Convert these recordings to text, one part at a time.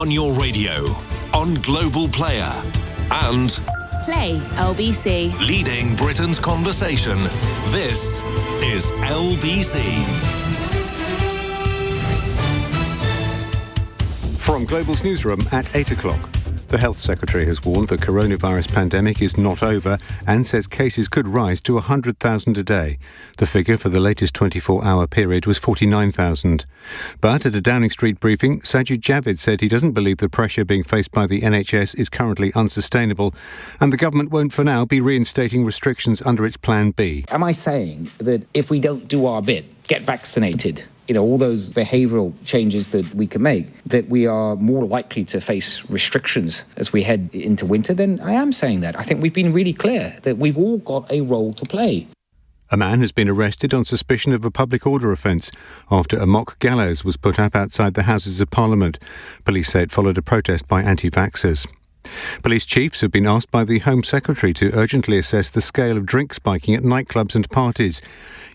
On your radio, on Global Player, and Play LBC. leading Britain's conversation. This is LBC. From Global's newsroom at 8 o'clock. The Health Secretary has warned the coronavirus pandemic is not over and says cases could rise to 100,000 a day. The figure for the latest 24-hour period was 49,000. But at a Downing Street briefing, Sajid Javid said he doesn't believe the pressure being faced by the NHS is currently unsustainable, and the government won't for now be reinstating restrictions under its Plan B. Am I saying that if we don't do our bit, get vaccinated, all those behavioural changes that we can make, that we are more likely to face restrictions as we head into winter? Then I am saying that. I think we've been really clear that we've all got a role to play. A man has been arrested on suspicion of a public order offence after a mock gallows was put up outside the Houses of Parliament. Police say it followed a protest by anti-vaxxers. Police chiefs have been asked by the Home Secretary to urgently assess the scale of drink spiking at nightclubs and parties.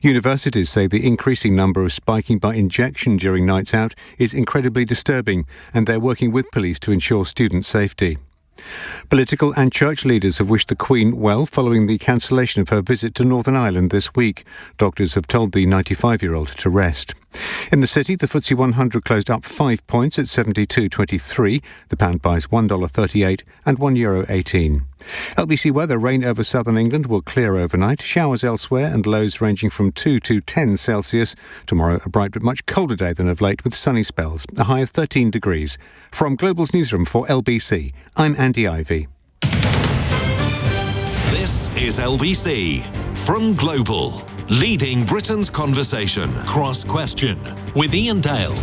Universities say the increasing number of spiking by injection during nights out is incredibly disturbing, and they're working with police to ensure student safety. Political and church leaders have wished the Queen well following the cancellation of her visit to Northern Ireland this week. Doctors have told the 95-year-old to rest. In the city, the FTSE 100 closed up 5 points at 72.23. The pound buys $1.38 and €1.18. LBC weather: rain over southern England will clear overnight. Showers elsewhere and lows ranging from 2 to 10 Celsius. Tomorrow, a bright but much colder day than of late with sunny spells. A high of 13 degrees. From Global's newsroom for LBC, I'm Andy Ivy. This is LBC. From Global, leading Britain's conversation. Cross Question with Iain Dale.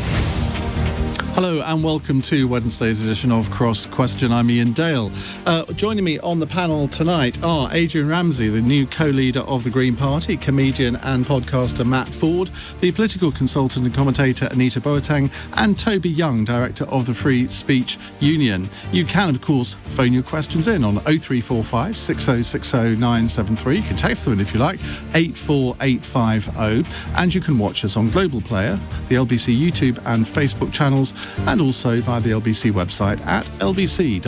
Hello and welcome to Wednesday's edition of Cross Question. I'm Iain Dale. Joining me on the panel tonight are Adrian Ramsay, the new co-leader of the Green Party, comedian and podcaster Matt Forde, the political consultant and commentator Anita Boateng, and Toby Young, director of the Free Speech Union. You can, of course, phone your questions in on 0345 6060 973. You can text them in if you like, 84850. And you can watch us on Global Player, the LBC YouTube and Facebook channels, and also via the LBC website at lbc.co.uk.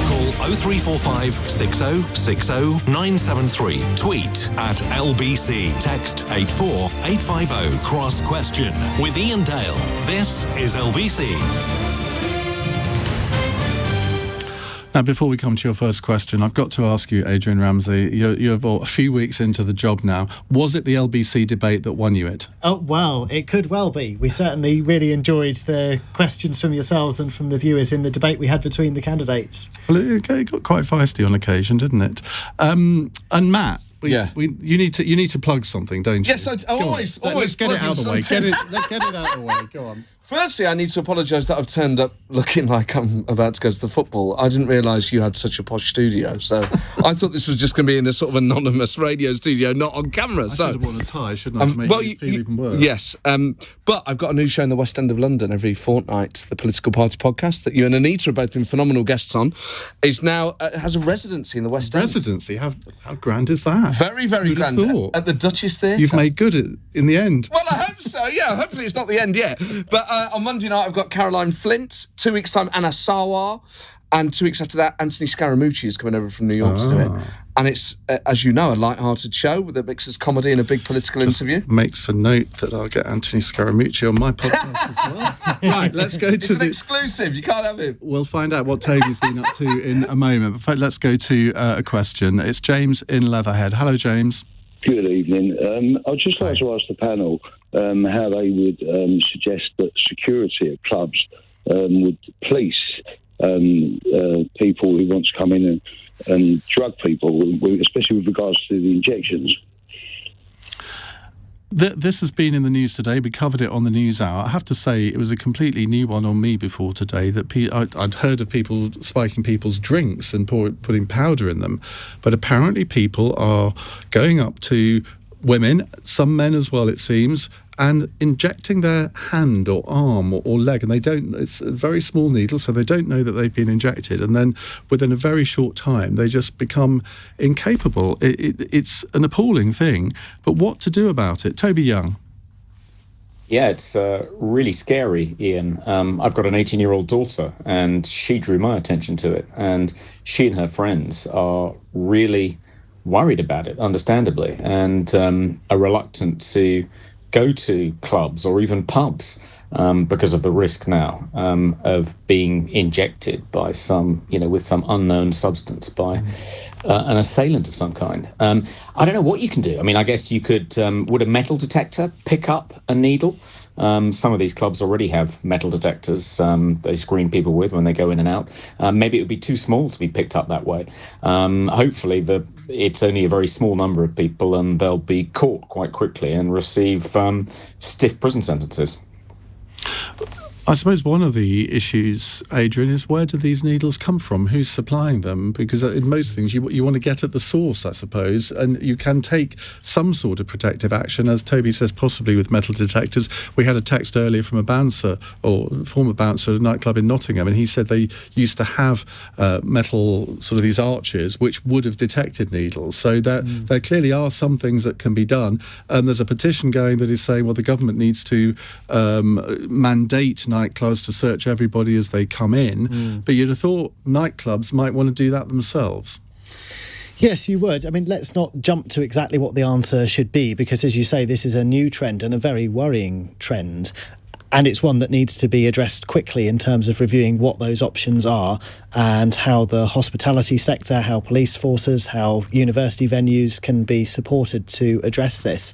Call 0345 6060 973. Tweet at LBC. Text 84850. Cross Question with Iain Dale. This is LBC. Now, before we come to your first question, I've got to ask you, Adrian Ramsay, you're a few weeks into the job now. Was it the LBC debate that won you it? Oh, well, it could well be. We certainly really enjoyed the questions from yourselves and from the viewers in the debate we had between the candidates. Well, it got quite feisty on occasion, didn't it? And Matt, you need to plug something, don't you? Yes, I always. Let's get it out of the way. Let's get it out of the way. Go on. Firstly, I need to apologise that I've turned up looking like I'm about to go to the football. I didn't realise you had such a posh studio, so I thought this was just going to be in a sort of anonymous radio studio, not on camera. I should have worn a tie, shouldn't I, to make you feel even worse? Yes, but I've got a new show in the West End of London every fortnight, the Political Party podcast, that you and Anita have both been phenomenal guests on. Is now has a residency in the West End. Residency? How grand is that? Very, very grand. At the Duchess Theatre. You've made good in the end. Well, I hope so, yeah. Hopefully it's not the end yet. But on Monday night, I've got Caroline Flint. 2 weeks' time, Anna Sawar. And 2 weeks after that, Anthony Scaramucci is coming over from New York to do it. And it's, as you know, a light-hearted show that mixes comedy and a big political interview. Makes a note that I'll get Anthony Scaramucci on my podcast as well. Right, let's go to It's an exclusive. You can't have him. We'll find out what Toby's been up to in a moment. But let's go to a question. It's James in Leatherhead. Hello, James. Good evening. I'd just like to ask the panel how they would suggest that security at clubs would police people who want to come in and drug people, especially with regards to the injections. This has been in the news today. We covered it on the News Hour. I have to say it was a completely new one on me before today, that I'd heard of people spiking people's drinks and putting powder in them. But apparently people are going up to women, some men as well, it seems, and injecting their hand or arm or leg, and it's a very small needle, so they don't know that they've been injected, and then within a very short time they just become incapable. It's an appalling thing, but what to do about it? Toby Young. Yeah, it's really scary, Ian. I've got an 18-year-old daughter, and she drew my attention to it. And she and her friends are really worried about it, understandably, and are reluctant to go to clubs or even pubs because of the risk now of being injected by with some unknown substance by an assailant of some kind. I don't know what you can do. I mean, I guess you could, would a metal detector pick up a needle? Some of these clubs already have metal detectors they screen people with when they go in and out. Maybe it would be too small to be picked up that way. Hopefully it's only a very small number of people, and they'll be caught quite quickly and receive stiff prison sentences. I suppose one of the issues, Adrian, is where do these needles come from? Who's supplying them? Because in most things, you want to get at the source, I suppose, and you can take some sort of protective action, as Toby says, possibly with metal detectors. We had a text earlier from a bouncer, or former bouncer at a nightclub in Nottingham, and he said they used to have metal, sort of these arches, which would have detected needles. So there clearly are some things that can be done, and there's a petition going that is saying, well, the government needs to mandate nightclubs to search everybody as they come in, but you'd have thought nightclubs might want to do that themselves. Yes, you would. I mean, let's not jump to exactly what the answer should be, because as you say, this is a new trend and a very worrying trend. And it's one that needs to be addressed quickly in terms of reviewing what those options are and how the hospitality sector, how police forces, how university venues can be supported to address this.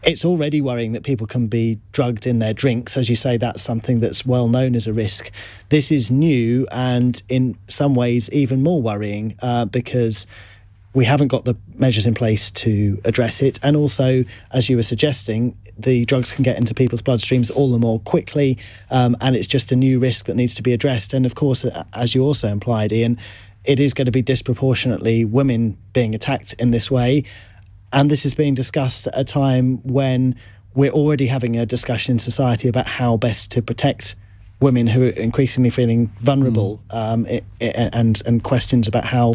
It's already worrying that people can be drugged in their drinks. As you say, that's something that's well known as a risk. This is new and in some ways even more worrying because we haven't got the measures in place to address it. And also, as you were suggesting, the drugs can get into people's bloodstreams all the more quickly, and it's just a new risk that needs to be addressed. And of course, as you also implied, Ian, it is going to be disproportionately women being attacked in this way. And this is being discussed at a time when we're already having a discussion in society about how best to protect women who are increasingly feeling vulnerable, and questions about how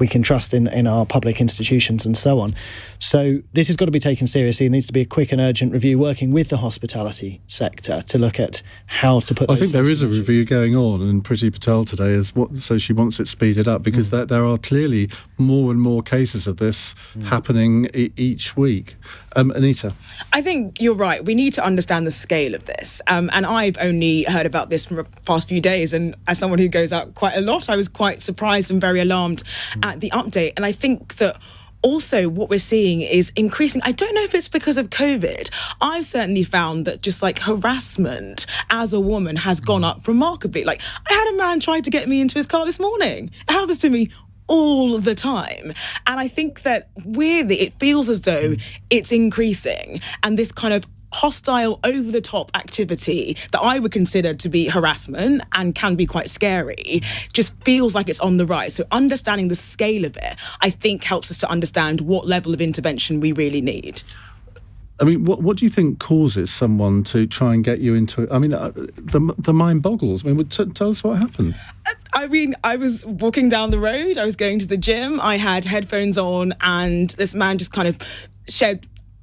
we can trust in our public institutions and so on. So this has got to be taken seriously. It needs to be a quick and urgent review, working with the hospitality sector to look at how to put. I think there is a review going on, and Priti Patel today so she wants it speeded up because there are clearly more and more cases of this happening each week. Anita? I think you're right. We need to understand the scale of this. And I've only heard about this from the past few days. And as someone who goes out quite a lot, I was quite surprised and very alarmed at the update. And I think that also what we're seeing is increasing. I don't know if it's because of COVID. I've certainly found that just like harassment as a woman has gone up remarkably. Like I had a man try to get me into his car this morning. It happens to me all the time. And I think that weirdly, it feels as though it's increasing, and this kind of hostile, over-the-top activity that I would consider to be harassment and can be quite scary just feels like it's on the rise. So understanding the scale of it, I think, helps us to understand what level of intervention we really need. I mean, what do you think causes someone to try and get you into it? I mean, the mind boggles. I mean, tell us what happened. I mean, I was walking down the road, I was going to the gym, I had headphones on, and this man just kind of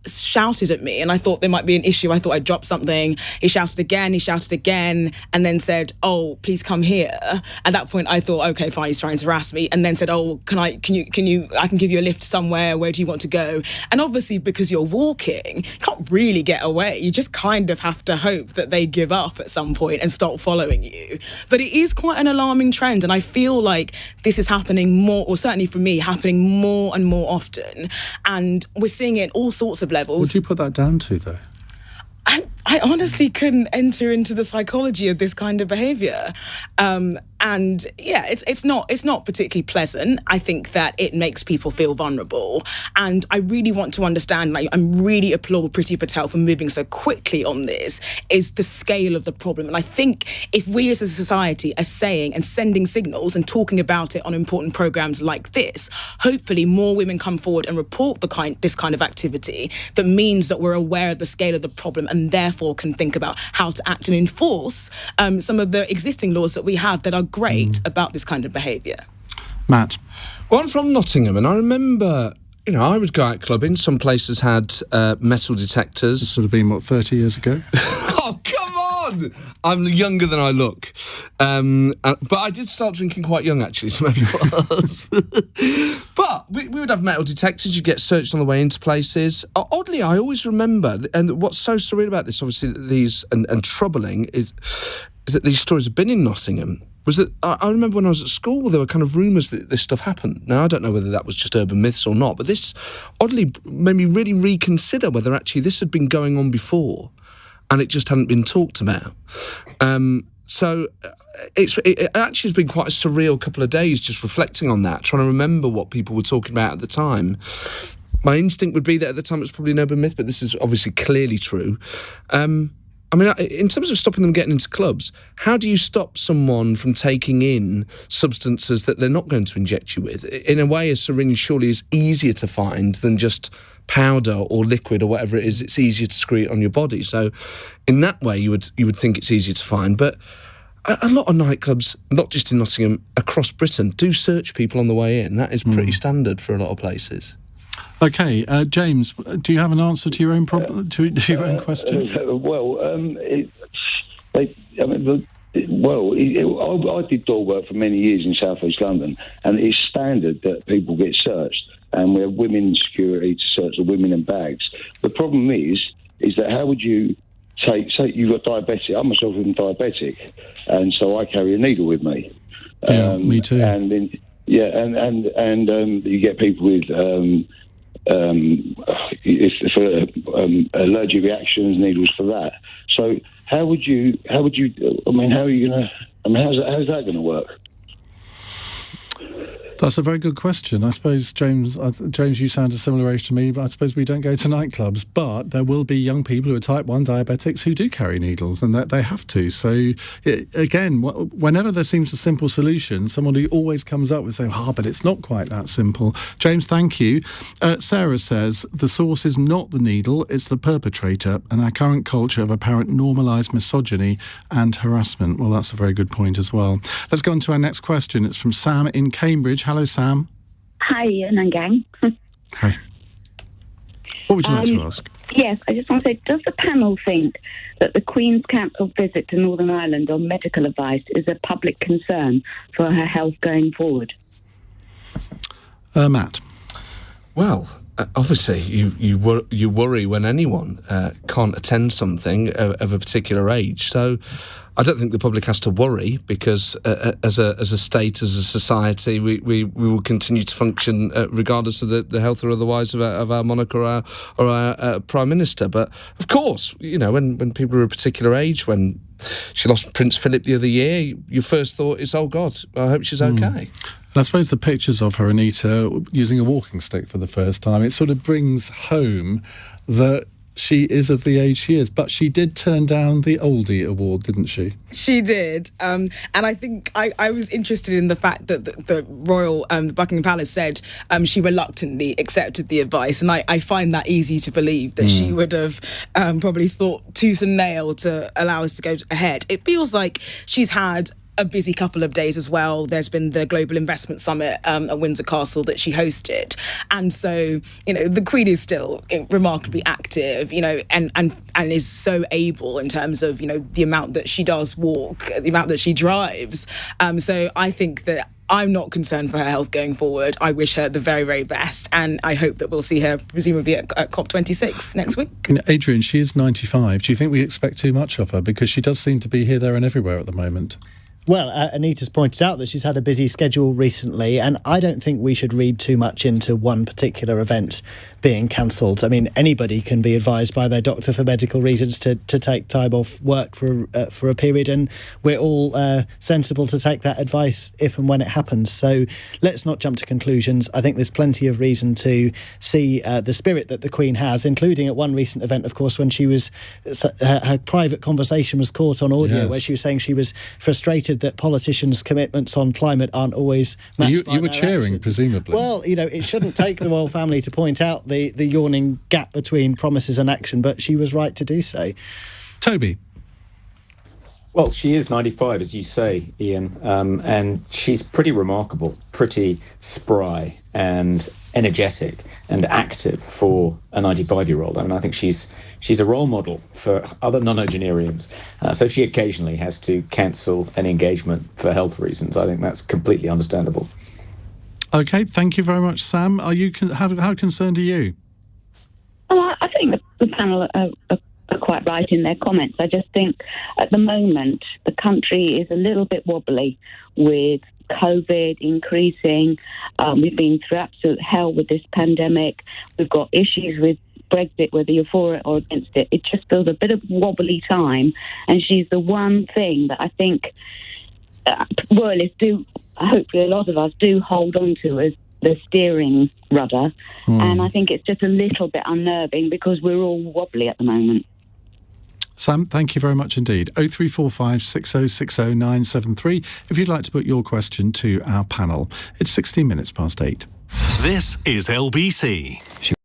shouted at me, and I thought there might be an issue. I thought I'd dropped something. He shouted again, and then said, "Oh, please come here." At that point, I thought, okay, fine, he's trying to harass me, and then said, "Oh, I can give you a lift somewhere. Where do you want to go?" And obviously, because you're walking, you can't really get away. You just kind of have to hope that they give up at some point and stop following you. But it is quite an alarming trend, and I feel like this is happening more, or certainly for me, happening more and more often. And we're seeing it in all sorts of levels. What do you put that down to, though? I honestly couldn't enter into the psychology of this kind of behaviour. And yeah, it's not particularly pleasant. I think that it makes people feel vulnerable. And I really want to understand, I really applaud Priti Patel for moving so quickly on this, is the scale of the problem. And I think if we as a society are saying and sending signals and talking about it on important programmes like this, hopefully more women come forward and report this kind of activity. That means that we're aware of the scale of the problem and therefore can think about how to act and enforce some of the existing laws that we have that are great about this kind of behaviour. Matt? Well, I'm from Nottingham, and I remember I would go out clubbing. Some places had metal detectors. This would have been, 30 years ago? Oh, come on! I'm younger than I look. But I did start drinking quite young, actually, so maybe it was. But we would have metal detectors. You'd get searched on the way into places. Oddly, I always remember, and what's so surreal about this, obviously, and troubling, is that these stories have been in Nottingham. Was that I remember when I was at school, there were kind of rumours that this stuff happened. Now, I don't know whether that was just urban myths or not, but this oddly made me really reconsider whether actually this had been going on before and it just hadn't been talked about. So it actually has been quite a surreal couple of days just reflecting on that, trying to remember what people were talking about at the time. My instinct would be that at the time it was probably an urban myth, but this is obviously clearly true. I mean, in terms of stopping them getting into clubs, how do you stop someone from taking in substances that they're not going to inject you with? In a way, a syringe surely is easier to find than just powder or liquid or whatever it is. It's easier to secrete on your body. So in that way, you would think it's easier to find. But a lot of nightclubs, not just in Nottingham, across Britain, do search people on the way in. That is pretty standard for a lot of places. Okay, James, do you have an answer to your own problem, to your own question? I did door work for many years in South East London, and it's standard that people get searched, and we have women in security to search the women and bags. The problem is that how would you say you've got diabetic? I myself am diabetic, and so I carry a needle with me. Yeah, me too. And then, you get people with allergic reactions, needles for that. So how are you going to, how's that going to work? That's a very good question. I suppose, James, you sound a similar age to me, but I suppose we don't go to nightclubs. But there will be young people who are type 1 diabetics who do carry needles, and that they have to. So, again, whenever there seems a simple solution, somebody always comes up with saying, but it's not quite that simple. James, thank you. Sarah says, the source is not the needle, it's the perpetrator, and our current culture of apparent normalised misogyny and harassment. Well, that's a very good point as well. Let's go on to our next question. It's from Sam in Cambridge. Hello, Sam. Hi, Ian and gang. Hi. What would you like to ask? Yes, I just want to say, does the panel think that the Queen's cancelled visit to Northern Ireland on medical advice is a public concern for her health going forward? Matt? Well, obviously, you worry when anyone can't attend something of a particular age. So I don't think the public has to worry because as a state, as a society, we will continue to function regardless of the health or otherwise of our monarch or our Prime Minister. But of course, when people are a particular age, when she lost Prince Philip the other year, your first thought is, oh God, I hope she's okay. And I suppose the pictures of her, Anita, using a walking stick for the first time, it sort of brings home that she is of the age she is. But she did turn down the Oldie Award, didn't she? She did. And I think I was interested in the fact that the Royal Buckingham Palace said she reluctantly accepted the advice. And I find that easy to believe that she would have probably thought tooth and nail to allow us to go ahead. It feels like she's had a busy couple of days as well. There's been the Global Investment Summit at Windsor Castle that she hosted. And so, the Queen is still remarkably active, and is so able in terms of, the amount that she does walk, the amount that she drives. So I think that I'm not concerned for her health going forward. I wish her the very, very best. And I hope that we'll see her presumably at COP26 next week. Adrian, she is 95. Do you think we expect too much of her? Because she does seem to be here, there and everywhere at the moment. Well, Anita's pointed out that she's had a busy schedule recently, and I don't think we should read too much into one particular event being cancelled. I mean, anybody can be advised by their doctor for medical reasons to take time off work for a period, and we're all sensible to take that advice if and when it happens. So let's not jump to conclusions. I think there's plenty of reason to see the spirit that the Queen has, including at one recent event, of course, when she was her private conversation was caught on audio, where she was saying she was frustrated that politicians' commitments on climate aren't always matched by you were cheering, action. Presumably. Well, it shouldn't take the royal family to point out the yawning gap between promises and action, but she was right to do so. Toby? Well, she is 95, as you say, Ian, and she's pretty remarkable, pretty spry and energetic and active for a 95-year-old. I mean, I think she's a role model for other non-Ogeneerians. So she occasionally has to cancel an engagement for health reasons. I think that's completely understandable. OK, thank you very much, Sam. How concerned are you? Oh, I think the panel are quite right in their comments. I just think at the moment the country is a little bit wobbly with COVID increasing. We've been through absolute hell with this pandemic. We've got issues with Brexit, whether you're for it or against it. It just feels a bit of wobbly time, and she's the one thing that I think royalists do, hopefully a lot of us do hold on to as the steering rudder. And I think it's just a little bit unnerving because we're all wobbly at the moment. Sam, thank you very much indeed. 0345 6060 973 if you'd like to put your question to our panel. It's 16 minutes past 8. This is LBC.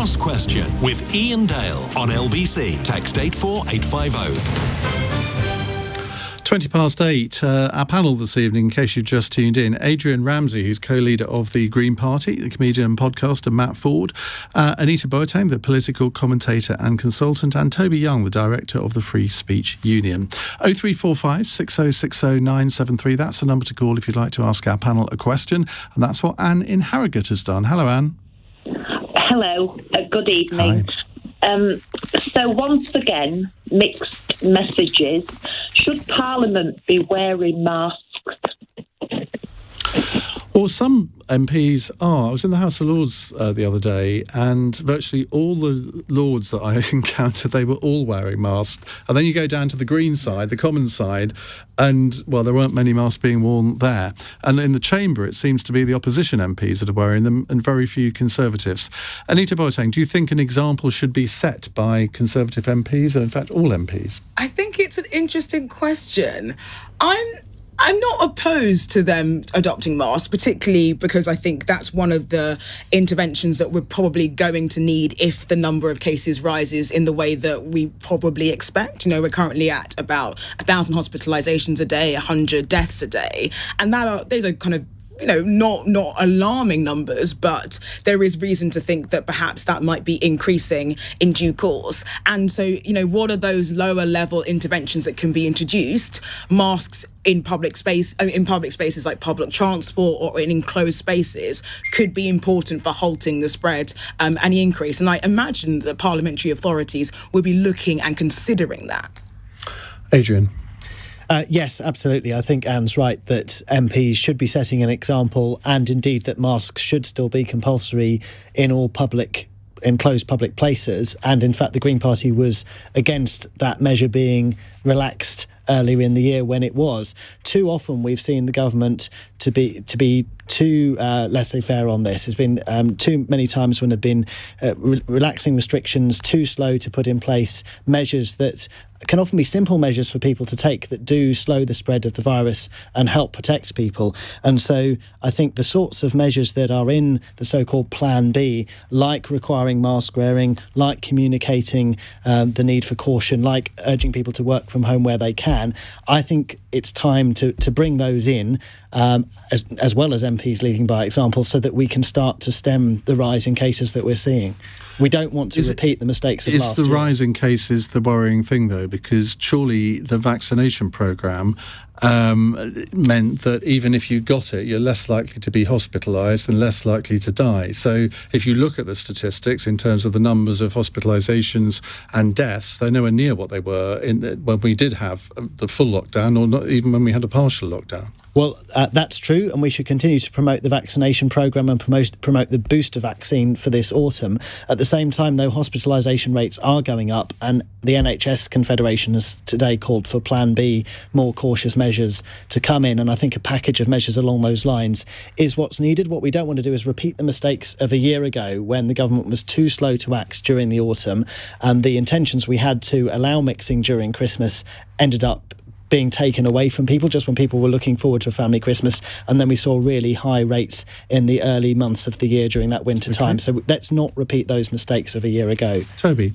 Cross Question with Iain Dale on LBC. Text 84850. 8:20. Our panel this evening, in case you've just tuned in, Adrian Ramsay, who's co-leader of the Green Party, the comedian and podcaster Matt Forde, Anita Boateng, the political commentator and consultant, and Toby Young, the director of the Free Speech Union. 0345 6060 973. That's the number to call if you'd like to ask our panel a question. And that's what Anne in Harrogate has done. Hello, Anne. Hello. Good evening. So once again, mixed messages. Should Parliament be wearing masks? Well, some MPs are. I was in the House of Lords the other day, and virtually all the Lords that I encountered, they were all wearing masks. And then you go down to the Green side, the Commons side, and, well, there weren't many masks being worn there. And in the Chamber, it seems to be the opposition MPs that are wearing them, and very few Conservatives. Anita Boateng, do you think an example should be set by Conservative MPs, or in fact all MPs? I think it's an interesting question. I'm not opposed to them adopting masks, particularly because I think that's one of the interventions that we're probably going to need if the number of cases rises in the way that we probably expect. You know, we're currently at about 1,000 hospitalisations a day, 100 deaths a day, and those are kind of, you know, not alarming numbers, but there is reason to think that perhaps that might be increasing in due course. And so, you know, what are those lower level interventions that can be introduced? Masks in public spaces like public transport or in enclosed spaces could be important for halting the spread and the increase. And I imagine that parliamentary authorities will be looking and considering that. Adrian. Yes, absolutely. I think Anne's right that MPs should be setting an example, and indeed that masks should still be compulsory in all enclosed public places. And in fact, the Green Party was against that measure being relaxed earlier in the year when it was. Too often we've seen the government to be too laissez-faire on this. There's been too many times when they've been relaxing restrictions, too slow to put in place measures that can often be simple measures for people to take that do slow the spread of the virus and help protect people. And so I think the sorts of measures that are in the so-called Plan B, like requiring mask wearing, like communicating the need for caution, like urging people to work from home where they can, I think it's time to bring those in, as well as MPs leading by example, so that we can start to stem the rise in cases that we're seeing. We don't want to repeat the mistakes of last year. Is the rise in cases the worrying thing, though? Because surely the vaccination programme meant that even if you got it, you're less likely to be hospitalised and less likely to die. So if you look at the statistics in terms of the numbers of hospitalisations and deaths, they're nowhere near what they were when we did have the full lockdown, or not even when we had a partial lockdown. Well, that's true, and we should continue to promote the vaccination programme and promote the booster vaccine for this autumn. At the same time, though, hospitalisation rates are going up, and the NHS Confederation has today called for Plan B, more cautious measures to come in, and I think a package of measures along those lines is what's needed. What we don't want to do is repeat the mistakes of a year ago when the government was too slow to act during the autumn, and the intentions we had to allow mixing during Christmas ended up being taken away from people just when people were looking forward to a family Christmas, and then we saw really high rates in the early months of the year during that winter time. So let's not repeat those mistakes of a year ago. Toby.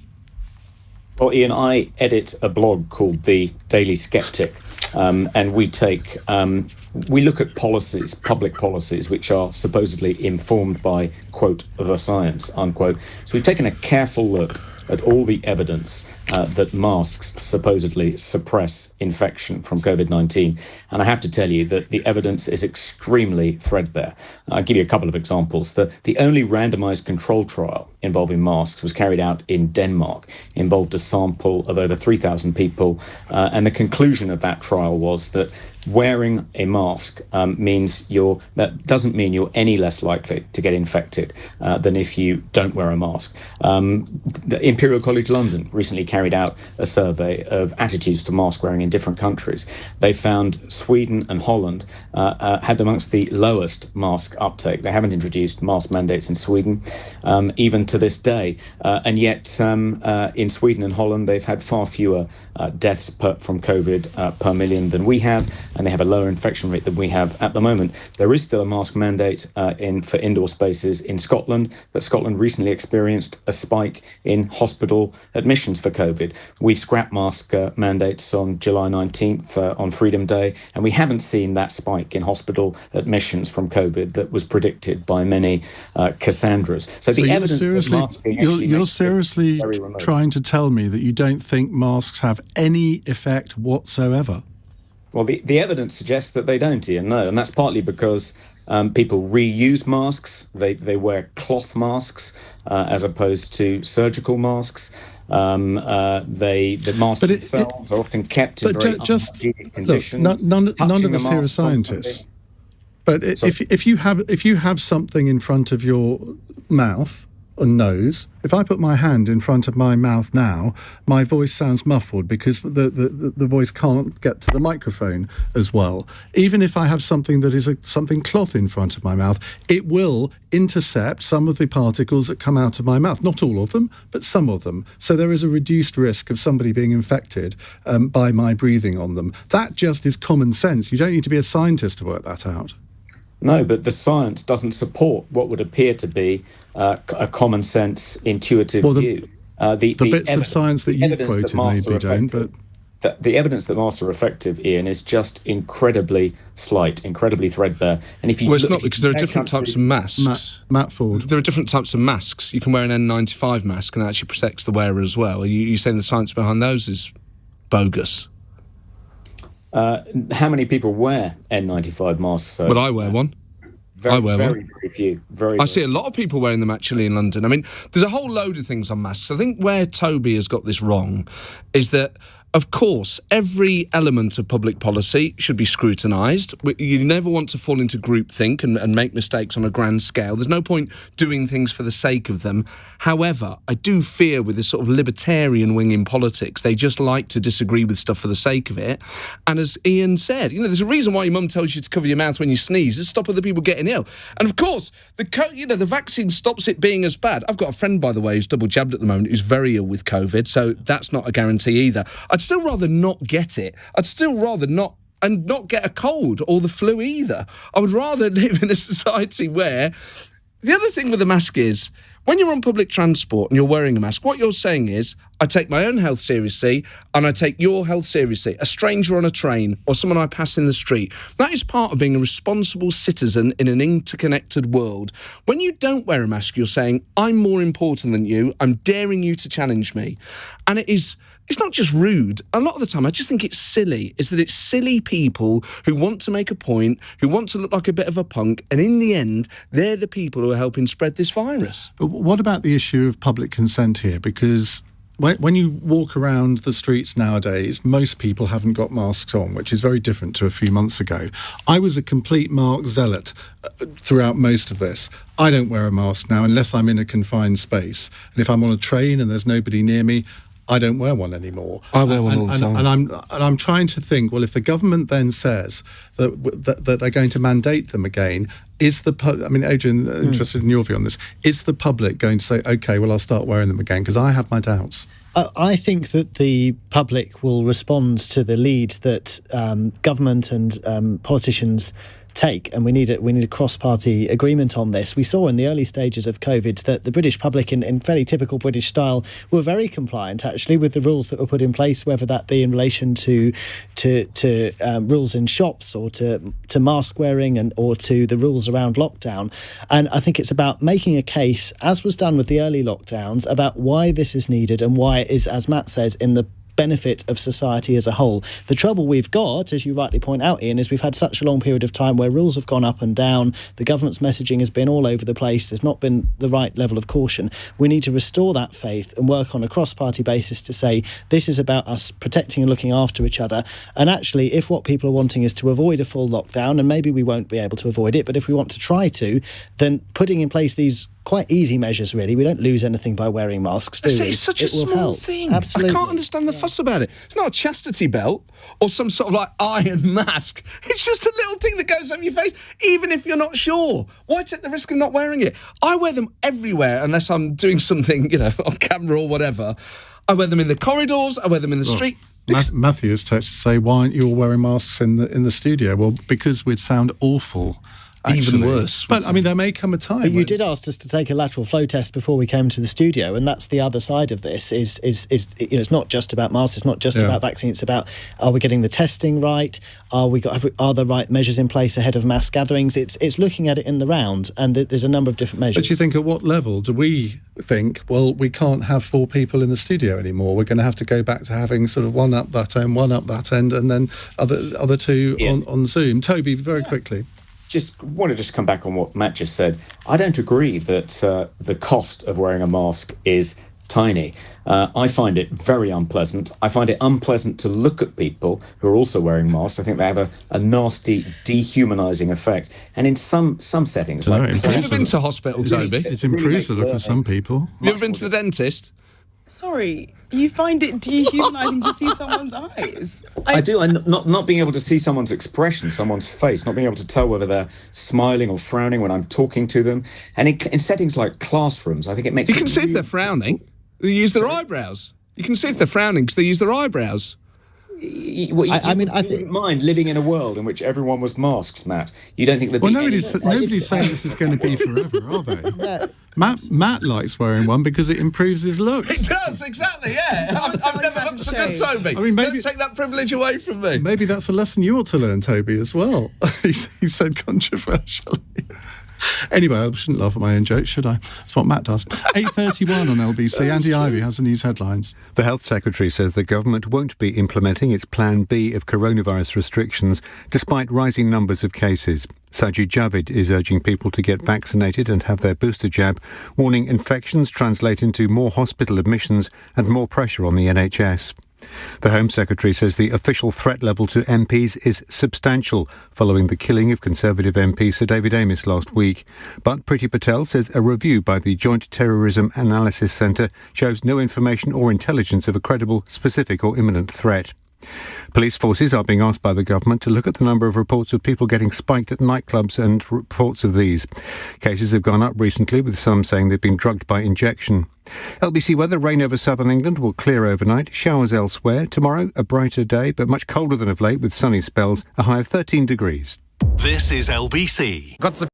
Well, Ian, I edit a blog called The Daily Skeptic, and we look at policies, public policies, which are supposedly informed by, quote, the science, unquote. So we've taken a careful look at all the evidence that masks supposedly suppress infection from COVID-19. And I have to tell you that the evidence is extremely threadbare. I'll give you a couple of examples. The only randomized control trial involving masks was carried out in Denmark, involved a sample of over 3,000 people. And the conclusion of that trial was that wearing a mask that doesn't mean you're any less likely to get infected than if you don't wear a mask. The Imperial College London recently carried out a survey of attitudes to mask wearing in different countries. They found Sweden and Holland had amongst the lowest mask uptake. They haven't introduced mask mandates in Sweden, even to this day. And yet in Sweden and Holland, they've had far fewer deaths from COVID per million than we have, and they have a lower infection rate than we have at the moment. There is still a mask mandate for indoor spaces in Scotland, but Scotland recently experienced a spike in hospital hospital admissions for COVID. We scrapped mask mandates on July 19th on Freedom Day, and we haven't seen that spike in hospital admissions from COVID that was predicted by many Cassandras. So the evidence that masking you're seriously trying to tell me that you don't think masks have any effect whatsoever? Well, the evidence suggests that they don't, Ian, no, and that's partly because people reuse masks. They wear cloth masks as opposed to surgical masks. The masks themselves are often kept in very unhygienic conditions. Look, none of us here are scientists. But if you have something in front of your mouth and nose, if I put my hand in front of my mouth now, my voice sounds muffled because the voice can't get to the microphone as well. Even if I have something that is something cloth in front of my mouth, it will intercept some of the particles that come out of my mouth. Not all of them, but some of them. So there is a reduced risk of somebody being infected by my breathing on them. That just is common sense. You don't need to be a scientist to work that out. No, but the science doesn't support what would appear to be a common sense, intuitive view. The bits of science that you've quoted maybe don't, but the evidence that masks are effective, Ian, is just incredibly slight, incredibly threadbare. And if you it's not, because there are different types of masks. Matt Forde. There are different types of masks. You can wear an N95 mask and that actually protects the wearer as well. Are you saying the science behind those is bogus? How many people wear N95 masks? Well, I wear one. Very few. I see a lot of people wearing them actually in London. I mean, there's a whole load of things on masks. I think where Toby has got this wrong is that, of course, every element of public policy should be scrutinised. You never want to fall into groupthink and make mistakes on a grand scale. There's no point doing things for the sake of them. However, I do fear with this sort of libertarian wing in politics, they just like to disagree with stuff for the sake of it. And as Ian said, there's a reason why your mum tells you to cover your mouth when you sneeze, to stop other people getting ill. And of course, the vaccine stops it being as bad. I've got a friend, by the way, who's double jabbed at the moment, who's very ill with COVID, so that's not a guarantee either. I'd still rather not get it. I'd still rather not get a cold or the flu either. I would rather live in a society where... The other thing with the mask is, when you're on public transport and you're wearing a mask, what you're saying is, I take my own health seriously and I take your health seriously. A stranger on a train or someone I pass in the street. That is part of being a responsible citizen in an interconnected world. When you don't wear a mask, you're saying, I'm more important than you. I'm daring you to challenge me. And it's not just rude. A lot of the time, I just think it's silly. Is that it's silly people who want to make a point, who want to look like a bit of a punk, and in the end, they're the people who are helping spread this virus. But what about the issue of public consent here? Because when you walk around the streets nowadays, most people haven't got masks on, which is very different to a few months ago. I was a complete mask zealot throughout most of this. I don't wear a mask now unless I'm in a confined space. And if I'm on a train and there's nobody near me, I don't wear one anymore. I wear one all the time. And I'm trying to think, well, if the government then says that they're going to mandate them again, Adrian, interested in your view on this, is the public going to say, OK, well, I'll start wearing them again? Because I have my doubts. I think that the public will respond to the lead that government and politicians take, and we need a cross-party agreement on this. We saw in the early stages of COVID that the British public, in fairly typical British style, were very compliant actually with the rules that were put in place, whether that be in relation to rules in shops or to mask wearing or to the rules around lockdown. And I think it's about making a case, as was done with the early lockdowns, about why this is needed and why it is, as Matt says, in the benefit of society as a whole. The trouble we've got, as you rightly point out, Ian, is we've had such a long period of time where rules have gone up and down. The government's messaging has been all over the place. There's not been the right level of caution. We need to restore that faith and work on a cross-party basis to say this is about us protecting and looking after each other. And actually, if what people are wanting is to avoid a full lockdown, and maybe we won't be able to avoid it, but if we want to try to, then putting in place these quite easy measures, really. We don't lose anything by wearing masks, do we? It's such a small thing. Absolutely. I can't understand the fuss about it. It's not a chastity belt or some sort of iron mask. It's just a little thing that goes over your face, even if you're not sure. Why take the risk of not wearing it? I wear them everywhere unless I'm doing something, on camera or whatever. I wear them in the corridors. I wear them in the street. Matthew has texted to say, why aren't you all wearing masks in the studio? Well, because we'd sound awful even worse. But I mean, there may come a time. But you did ask us to take a lateral flow test before we came to the studio, and that's the other side of this. Is it's not just about masks. It's not just about vaccines. It's about, are we getting the testing right? Are the right measures in place ahead of mass gatherings? It's looking at it in the round, and there's a number of different measures. But you think, at what level do we think, well, we can't have 4 people in the studio anymore? We're going to have to go back to having sort of one up that end, and then other two on Zoom. Toby, very quickly. Just want to come back on what Matt just said. I don't agree that the cost of wearing a mask is tiny. I find it very unpleasant. I find it unpleasant to look at people who are also wearing masks. I think they have a nasty, dehumanising effect. And in some settings, have you ever been to hospital, Toby? It improves the look of some people. Have you ever been to the dentist? Sorry, you find it dehumanising to see someone's eyes? I do. And not being able to see someone's expression, someone's face, not being able to tell whether they're smiling or frowning when I'm talking to them. And in settings like classrooms, I think it makes... You can see if they're frowning. They use their eyebrows. You can see if they're frowning because they use their eyebrows. I wouldn't mind living in a world in which everyone was masked, Matt. You don't think that? Well, nobody's saying this is going to be forever, are they? Matt likes wearing one because it improves his looks. It does, exactly. Yeah, I've never looked so good, Toby. I mean, maybe, don't take that privilege away from me. Maybe that's a lesson you ought to learn, Toby, as well. He said controversially. Anyway, I shouldn't laugh at my own jokes, should I? That's what Matt does. 8:31 on LBC. Andy Ivey has the news headlines. The Health Secretary says the government won't be implementing its Plan B of coronavirus restrictions despite rising numbers of cases. Sajid Javid is urging people to get vaccinated and have their booster jab, warning infections translate into more hospital admissions and more pressure on the NHS. The Home Secretary says the official threat level to MPs is substantial following the killing of Conservative MP Sir David Amess last week. But Priti Patel says a review by the Joint Terrorism Analysis Centre shows no information or intelligence of a credible, specific or imminent threat. Police forces are being asked by the government to look at the number of reports of people getting spiked at nightclubs and reports of these. Cases have gone up recently, with some saying they've been drugged by injection. LBC weather: rain over southern England will clear overnight, showers elsewhere. Tomorrow, a brighter day, but much colder than of late with sunny spells, a high of 13 degrees. This is LBC. Got the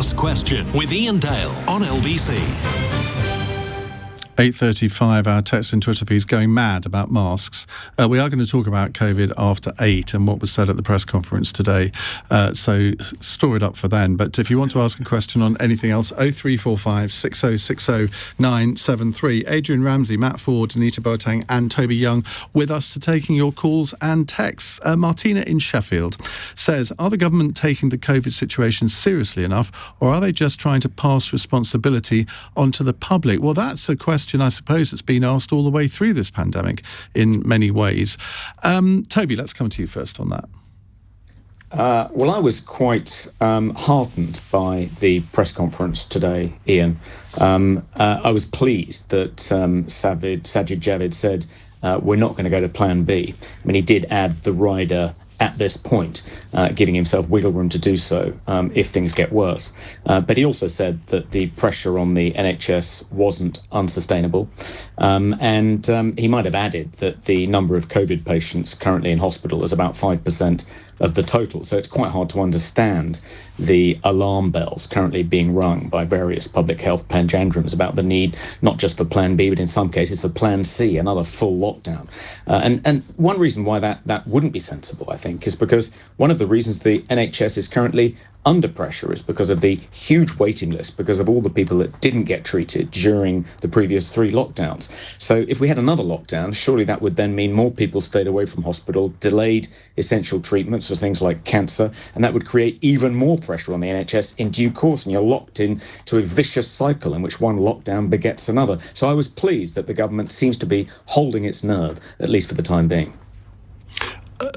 Cross Question with Iain Dale on LBC. 8:35, our text and Twitter feeds going mad about masks. We are going to talk about COVID after 8 and what was said at the press conference today. So store it up for then. But if you want to ask a question on anything else, 0345 6060 973. Adrian Ramsay, Matt Forde, Anita Boateng and Toby Young with us to taking your calls and texts. Martina in Sheffield says, are the government taking the COVID situation seriously enough, or are they just trying to pass responsibility onto the public? Well, that's a question I suppose that's been asked all the way through this pandemic in many ways. Toby, let's come to you first on that. Well, I was quite heartened by the press conference today, Iain. I was pleased that Sajid Javid said we're not going to go to Plan B. I mean, he did add the rider at this point, giving himself wiggle room to do so if things get worse. But he also said that the pressure on the NHS wasn't unsustainable. And he might have added that the number of COVID patients currently in hospital is about 5% of the total. So it's quite hard to understand the alarm bells currently being rung by various public health panjandrums about the need not just for Plan B, but in some cases for Plan C, another full lockdown. And one reason why that wouldn't be sensible, I think, is because one of the reasons the NHS is currently under pressure is because of the huge waiting list, because of all the people that didn't get treated during the previous 3 lockdowns. So if we had another lockdown, surely that would then mean more people stayed away from hospital, delayed essential treatments for things like cancer, and that would create even more pressure on the NHS in due course, and you're locked into a vicious cycle in which one lockdown begets another. So I was pleased that the government seems to be holding its nerve, at least for the time being.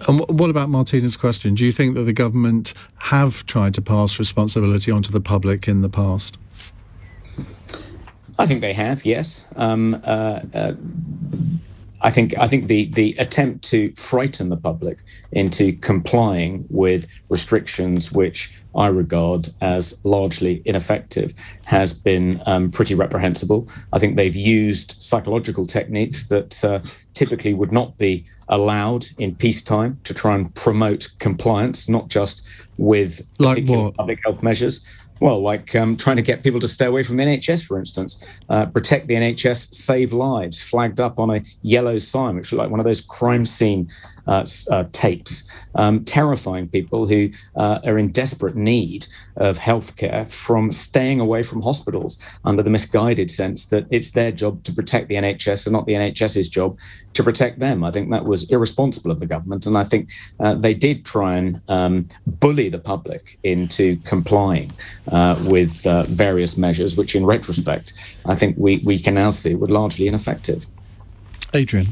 And what about Martina's question? Do you think that the government have tried to pass responsibility onto the public in the past? I think they have, yes. I think the attempt to frighten the public into complying with restrictions which I regard as largely ineffective has been pretty reprehensible. I think they've used psychological techniques that typically would not be allowed in peacetime to try and promote compliance, not just with particular public health measures. Well, like trying to get people to stay away from the NHS, for instance. Protect the NHS, save lives, flagged up on a yellow sign, which looked like one of those crime scene tapes, terrifying people who are in desperate need of healthcare from staying away from hospitals under the misguided sense that it's their job to protect the NHS and not the NHS's job to protect them. I think that was irresponsible of the government, and I think they did try and bully the public into complying with various measures, which in retrospect, I think we can now see were largely ineffective. Adrian?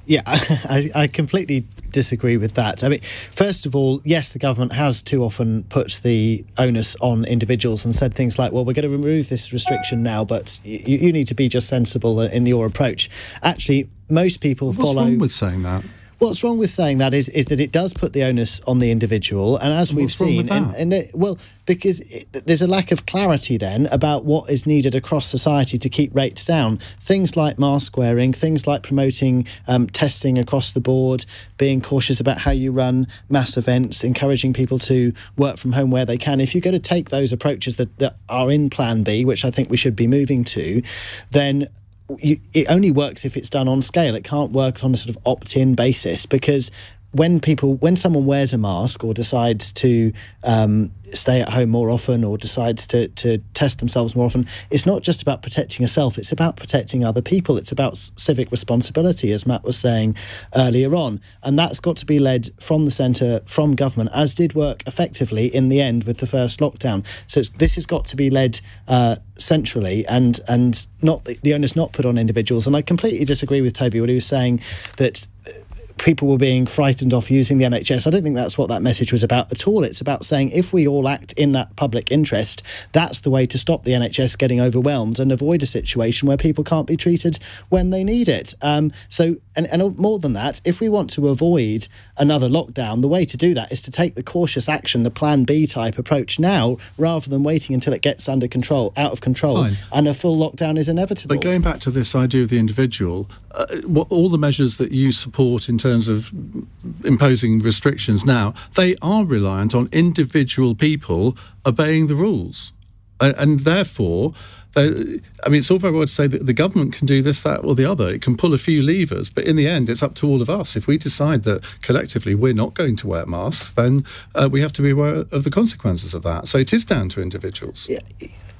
Yeah, I completely disagree with that. I mean, first of all, yes, the government has too often put the onus on individuals and said things like, well, we're going to remove this restriction now, but you need to be just sensible in your approach. Actually, most people follow... What's wrong with saying that? What's wrong with saying that is that it does put the onus on the individual, and as we've seen, because there's a lack of clarity then about what is needed across society to keep rates down. Things like mask wearing, things like promoting testing across the board, being cautious about how you run mass events, encouraging people to work from home where they can. If you're going to take those approaches that are in Plan B, which I think we should be moving to, then it only works if it's done on scale. It can't work on a sort of opt-in basis, because when someone wears a mask or decides to stay at home more often or decides to test themselves more often, it's not just about protecting yourself, it's about protecting other people. It's about civic responsibility, as Matt was saying earlier on. And that's got to be led from the centre, from government, as did work effectively in the end with the first lockdown. So this has got to be led centrally and not the onus not put on individuals. And I completely disagree with Toby when he was saying that people were being frightened off using the NHS. I don't think that's what that message was about at all. It's about saying if we all act in that public interest, that's the way to stop the NHS getting overwhelmed and avoid a situation where people can't be treated when they need it. So more than that, if we want to avoid another lockdown, the way to do that is to take the cautious action, the Plan B type approach now, rather than waiting until it gets out of control. Fine. And a full lockdown is inevitable. But going back to this idea of the individual, all the measures that you support in terms of imposing restrictions now, they are reliant on individual people obeying the rules. And therefore, it's all very well to say that the government can do this, that, or the other. It can pull a few levers, but in the end, it's up to all of us. If we decide that collectively we're not going to wear masks, then we have to be aware of the consequences of that. So it is down to individuals. Yeah.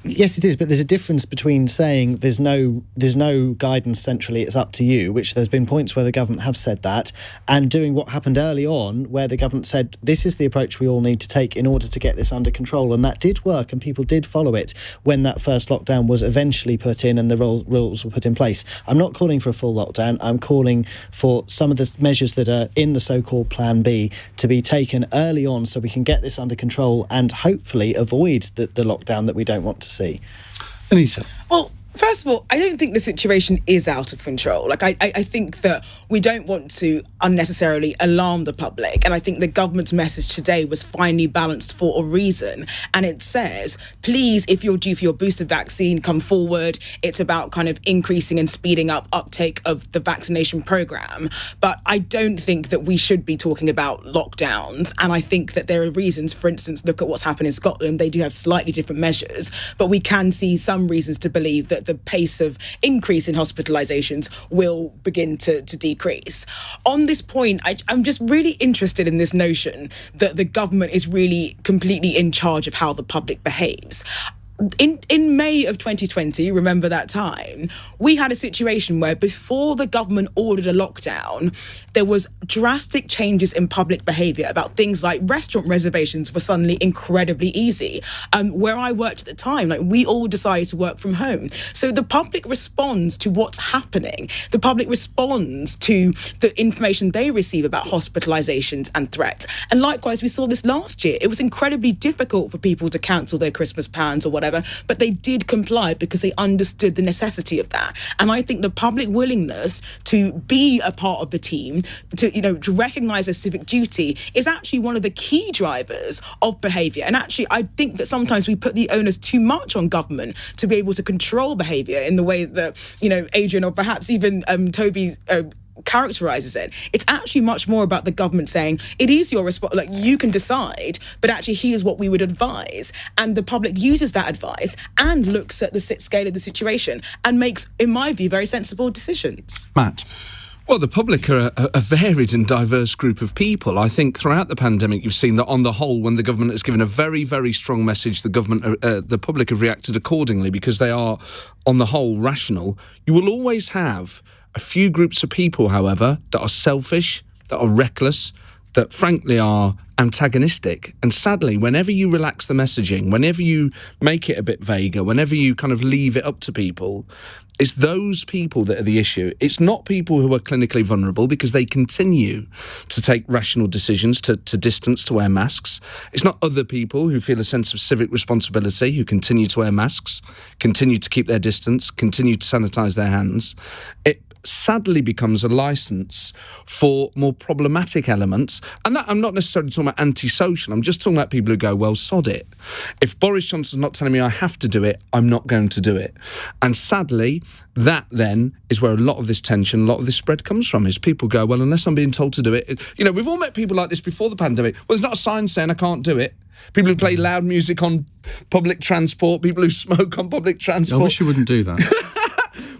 Yes, it is, but there's a difference between saying there's no guidance centrally, it's up to you, which there's been points where the government have said that, and doing what happened early on, where the government said this is the approach we all need to take in order to get this under control, and that did work, and people did follow it when that first lockdown was eventually put in and the rules were put in place. I'm not calling for a full lockdown. I'm calling for some of the measures that are in the so-called Plan B to be taken early on so we can get this under control and hopefully avoid the lockdown that we don't want to see. Anita. Well, first of all, I don't think the situation is out of control. Like, I think that we don't want to unnecessarily alarm the public. And I think the government's message today was finely balanced for a reason. And it says, please, if you're due for your booster vaccine, come forward. It's about kind of increasing and speeding up uptake of the vaccination programme. But I don't think that we should be talking about lockdowns. And I think that there are reasons, for instance, look at what's happened in Scotland. They do have slightly different measures, but we can see some reasons to believe that the pace of increase in hospitalisations will begin to decrease. On this point, I'm just really interested in this notion that the government is really completely in charge of how the public behaves. In May of 2020, remember that time, we had a situation where before the government ordered a lockdown, there was drastic changes in public behaviour about things like restaurant reservations were suddenly incredibly easy. Where I worked at the time, like, we all decided to work from home. So the public responds to what's happening. The public responds to the information they receive about hospitalisations and threats. And likewise, we saw this last year. It was incredibly difficult for people to cancel their Christmas plans or whatever, but they did comply because they understood the necessity of that. And I think the public willingness to be a part of the team, to recognise their civic duty, is actually one of the key drivers of behaviour. And actually, I think that sometimes we put the onus too much on government to be able to control behaviour in the way that, Adrian or perhaps even Toby characterises it. It's actually much more about the government saying it is your response, like, you can decide, but actually here's what we would advise, and the public uses that advice and looks at the scale of the situation and makes, in my view, very sensible decisions. Matt. Well, the public are a varied and diverse group of people. I think throughout the pandemic, you've seen that on the whole, when the government has given a very, very strong message, the public have reacted accordingly because they are, on the whole, rational. You will always have a few groups of people, however, that are selfish, that are reckless, that frankly are antagonistic. And sadly, whenever you relax the messaging, whenever you make it a bit vaguer, whenever you kind of leave it up to people, it's those people that are the issue. It's not people who are clinically vulnerable because they continue to take rational decisions to distance, to wear masks. It's not other people who feel a sense of civic responsibility, who continue to wear masks, continue to keep their distance, continue to sanitise their hands. It sadly becomes a licence for more problematic elements. And that, I'm not necessarily talking about antisocial, I'm just talking about people who go, well, sod it. If Boris Johnson's not telling me I have to do it, I'm not going to do it. And sadly, that then is where a lot of this tension, a lot of this spread comes from, is people go, well, unless I'm being told to do it. We've all met people like this before the pandemic. Well, there's not a sign saying I can't do it. People who play loud music on public transport, people who smoke on public transport. I wish you wouldn't do that.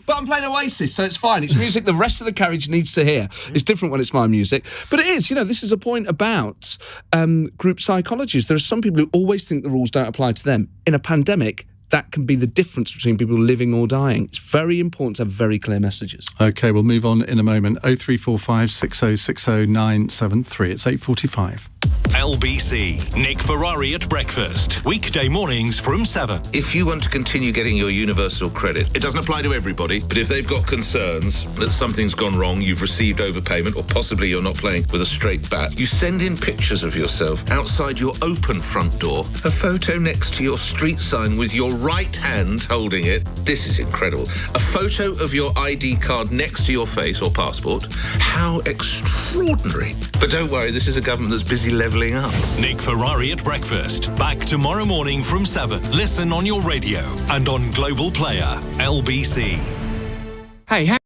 But I'm playing Oasis, so it's fine. It's music the rest of the carriage needs to hear. It's different when it's my music. But it is, this is a point about group psychologies. There are some people who always think the rules don't apply to them. In a pandemic, that can be the difference between people living or dying. It's very important to have very clear messages. OK, we'll move on in a moment. 0345 6060 973. It's 8:45. LBC. Nick Ferrari at breakfast. Weekday mornings from 7. If you want to continue getting your universal credit, it doesn't apply to everybody, but if they've got concerns that something's gone wrong, you've received overpayment, or possibly you're not playing with a straight bat, you send in pictures of yourself outside your open front door, a photo next to your street sign with your right hand holding it. This is incredible. A photo of your ID card next to your face or passport. How extraordinary. But don't worry, this is a government that's busy levelling up. Nick Ferrari at breakfast. Back tomorrow morning from 7. Listen on your radio and on Global Player. LBC. Hey,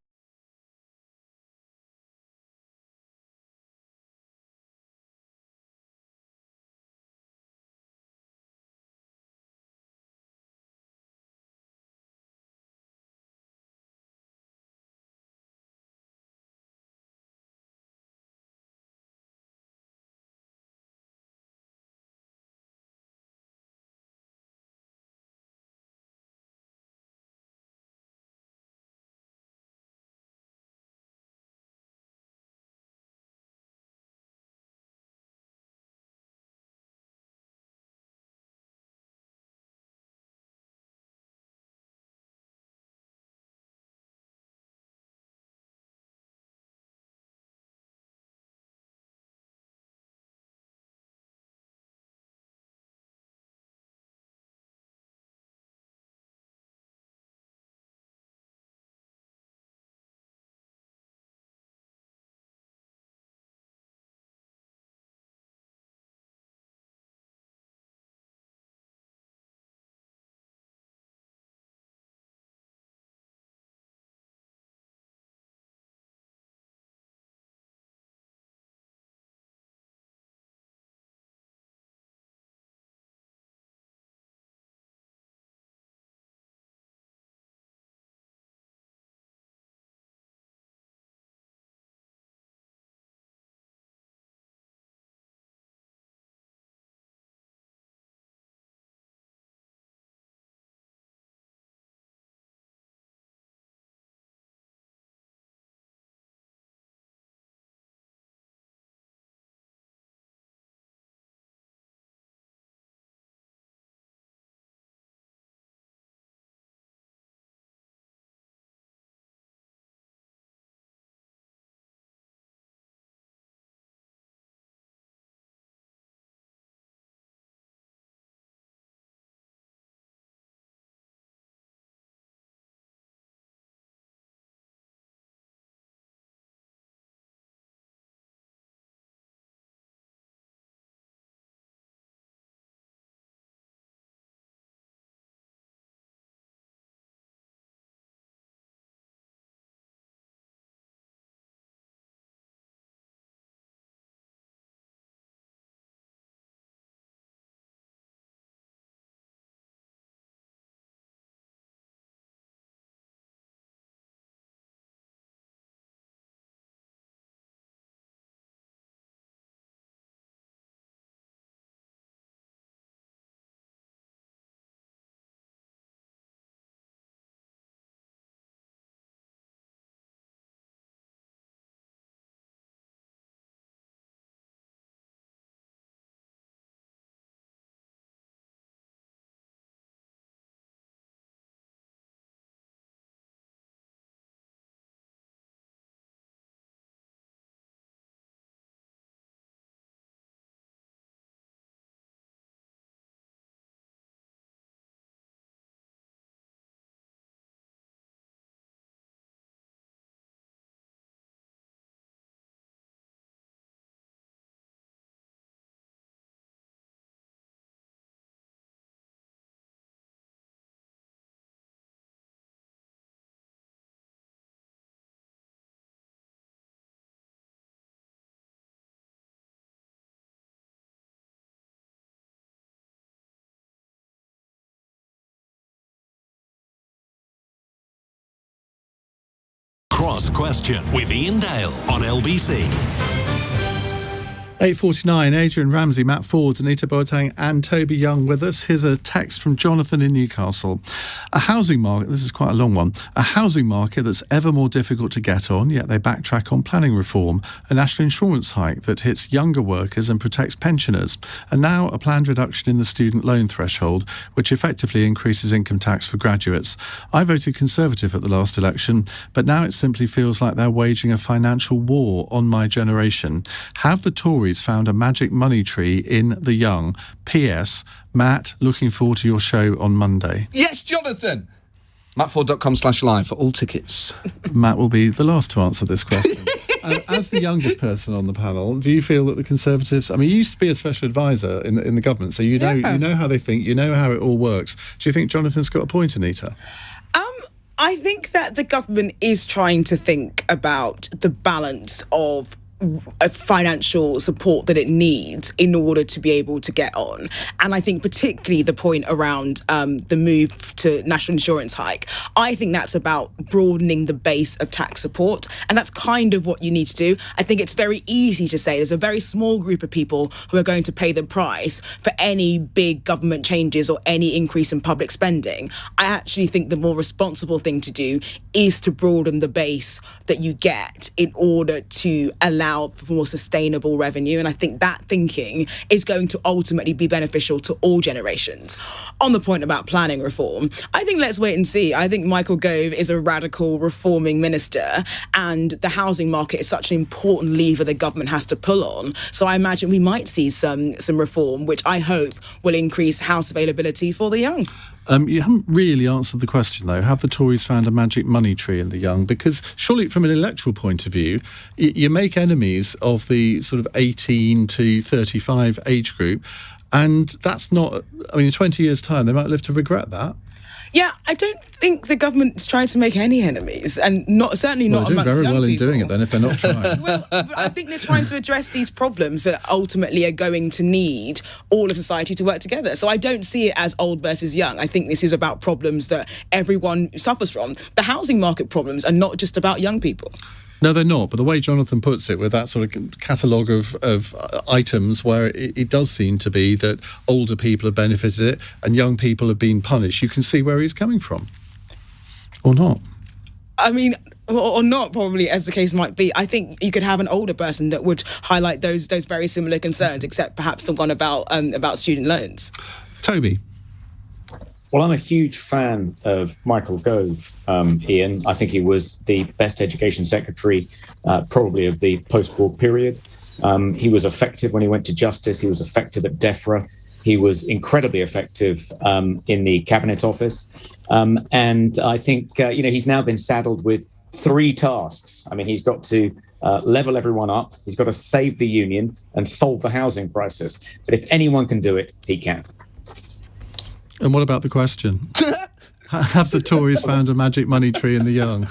Cross Question with Iain Dale on LBC. 8:49, Adrian Ramsay, Matt Forde, Anita Boateng and Toby Young with us. Here's a text from Jonathan in Newcastle. A housing market, this is quite a long one, a housing market that's ever more difficult to get on, yet they backtrack on planning reform, a national insurance hike that hits younger workers and protects pensioners, and now a planned reduction in the student loan threshold, which effectively increases income tax for graduates. I voted Conservative at the last election, but now it simply feels like they're waging a financial war on my generation. Have the Tories found a magic money tree in the young? P.S. Matt, looking forward to your show on Monday. Yes, Jonathan! mattford.com/live for all tickets. Matt will be the last to answer this question. As the youngest person on the panel, do you feel that the Conservatives... I mean, you used to be a special advisor in the government, so you know how they think, you know how it all works. Do you think Jonathan's got a point, Anita? I think that the government is trying to think about the balance of financial support that it needs in order to be able to get on. And I think particularly the point around the move to national insurance hike, I think that's about broadening the base of tax support. And that's kind of what you need to do. I think it's very easy to say there's a very small group of people who are going to pay the price for any big government changes or any increase in public spending. I actually think the more responsible thing to do is to broaden the base that you get in order to allow for more sustainable revenue. And I think that thinking is going to ultimately be beneficial to all generations. On the point about planning reform, I think let's wait and see. I think Michael Gove is a radical reforming minister, and the housing market is such an important lever the government has to pull on. So I imagine we might see some reform, which I hope will increase house availability for the young. You haven't really answered the question, though. Have the Tories found a magic money tree in the young? Because surely, from an electoral point of view, you make enemies of the sort of 18 to 35 age group, and that's not... I mean, in 20 years' time, they might live to regret that. Yeah, I don't think the government's trying to make any enemies, and certainly not amongst young people. They're doing very well in doing it, then, if they're not trying. Well, but I think they're trying to address these problems that ultimately are going to need all of society to work together. So I don't see it as old versus young. I think this is about problems that everyone suffers from. The housing market problems are not just about young people. No, they're not. But the way Jonathan puts it, with that sort of catalogue of items where it does seem to be that older people have benefited it and young people have been punished, you can see where he's coming from. Or not. I mean, or not, probably, as the case might be. I think you could have an older person that would highlight those very similar concerns, except perhaps the one about student loans. Toby. Well, I'm a huge fan of Michael Gove, Iain. I think he was the best education secretary, probably of the post-war period. He was effective when he went to justice. He was effective at DEFRA. He was incredibly effective in the Cabinet Office. And I think, he's now been saddled with 3 tasks. I mean, he's got to level everyone up. He's got to save the union and solve the housing crisis. But if anyone can do it, he can. And what about the question? Have the Tories found a magic money tree in the young?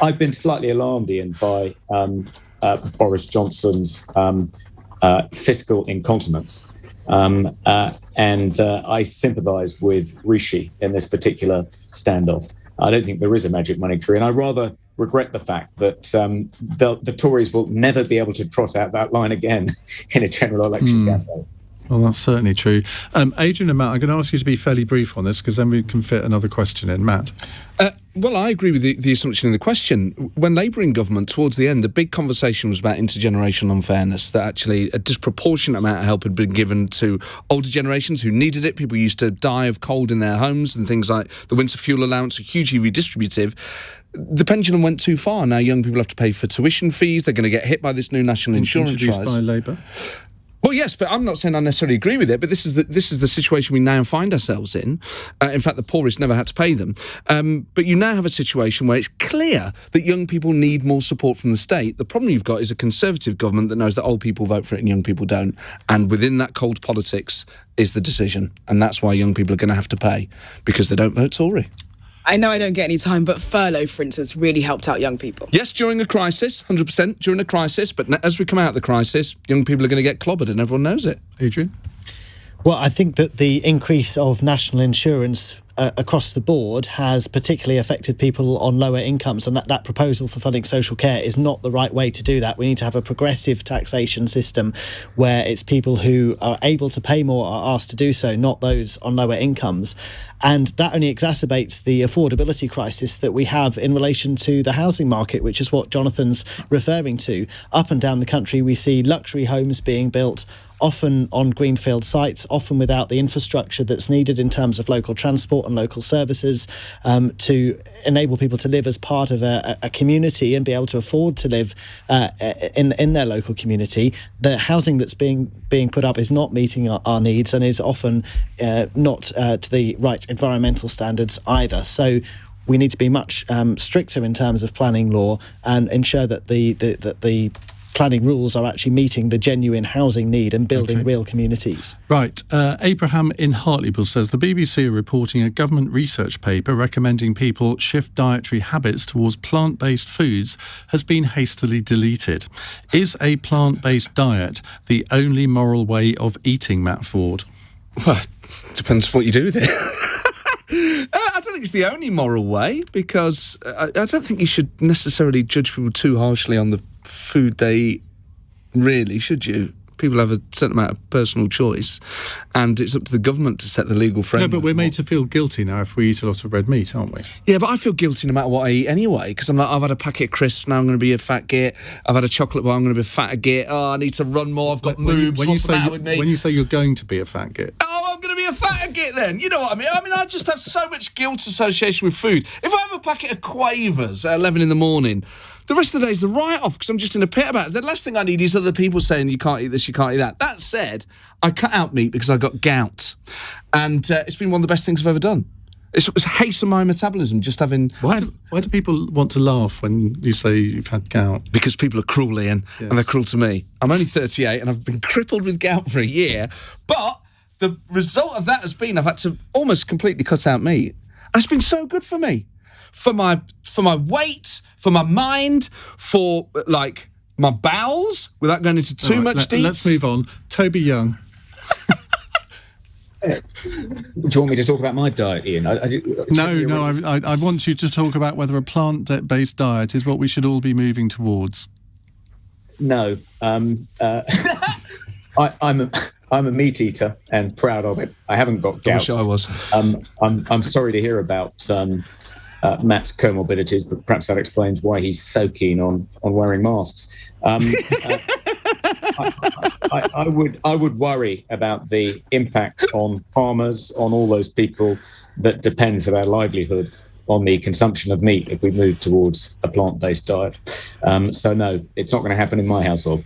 I've been slightly alarmed, Iain, by Boris Johnson's fiscal incontinence. And I sympathise with Rishi in this particular standoff. I don't think there is a magic money tree, and I rather regret the fact that the Tories will never be able to trot out that line again in a general election campaign. Well, that's certainly true. Adrian and Matt, I'm going to ask you to be fairly brief on this, because then we can fit another question in. Matt? Well, I agree with the assumption in the question. When Labour in government, towards the end, the big conversation was about intergenerational unfairness, that actually a disproportionate amount of help had been given to older generations who needed it. People used to die of cold in their homes, and things like the winter fuel allowance are hugely redistributive. The pendulum went too far. Now young people have to pay for tuition fees. They're going to get hit by this new national insurance introduced rise. by Labour? Well, yes, but I'm not saying I necessarily agree with it, but this is the situation we now find ourselves in. In fact, the poorest never had to pay them. But you now have a situation where it's clear that young people need more support from the state. The problem you've got is a Conservative government that knows that old people vote for it and young people don't. And within that cold politics is the decision. And that's why young people are going to have to pay, because they don't vote Tory. I know I don't get any time, but furlough, for instance, really helped out young people. Yes, during a crisis, 100% during a crisis, but as we come out of the crisis, young people are going to get clobbered and everyone knows it. Adrian? Well, I think that the increase of national insurance across the board has particularly affected people on lower incomes, and that proposal for funding social care is not the right way to do that. We need to have a progressive taxation system where it's people who are able to pay more are asked to do so, not those on lower incomes. And that only exacerbates the affordability crisis that we have in relation to the housing market, which is what Jonathan's referring to. Up and down the country, we see luxury homes being built, often on greenfield sites, often without the infrastructure that's needed in terms of local transport and local services to enable people to live as part of a community and be able to afford to live in their local community. The housing that's being put up is not meeting our needs and is often not to the right environmental standards either. So we need to be much stricter in terms of planning law and ensure that the planning rules are actually meeting the genuine housing need and building real communities. Right. Abraham in Hartlepool says the BBC are reporting a government research paper recommending people shift dietary habits towards plant-based foods has been hastily deleted. Is a plant-based diet the only moral way of eating, Matt Forde? Well, depends what you do with it. I don't think it's the only moral way, because I don't think you should necessarily judge people too harshly on the food they eat, really, should you? People have a certain amount of personal choice, and it's up to the government to set the legal framework. No, but we're made to feel guilty now if we eat a lot of red meat, aren't we? Yeah, but I feel guilty no matter what I eat anyway, because I'm like, I've had a packet of crisps, now I'm going to be a fat git. I've had a chocolate bar, I'm going to be a fat git. Oh, I need to run more, I've got moobs, what's the matter with me? When you say you're going to be a fat git... Oh, I'm going to be a fat git then. You know what I mean? I just have so much guilt association with food. If I have a packet of Quavers at 11 in the morning, the rest of the day's the write-off because I'm just in a pit about it. The last thing I need is other people saying you can't eat this, you can't eat that. That said, I cut out meat because I got gout. And it's been one of the best things I've ever done. It's hastened my metabolism, just having... Why do people want to laugh when you say you've had gout? Because people are cruel, Ian, and they're cruel to me. I'm only 38 and I've been crippled with gout for a year. But the result of that has been I've had to almost completely cut out meat. And it's been so good for me. For my weight, for my mind, for, like, my bowels, without going into too much detail. Let's move on. Toby Young. Do you want me to talk about my diet, Ian? No, I want you to talk about whether a plant-based diet is what we should all be moving towards. No. I'm a meat eater and proud of it. I haven't got gout. I wish I was. I'm sorry to hear about Matt's comorbidities, but perhaps that explains why he's so keen on wearing masks. I would worry about the impact on farmers, on all those people that depend for their livelihood on the consumption of meat if we move towards a plant-based diet. So no, it's not going to happen in my household.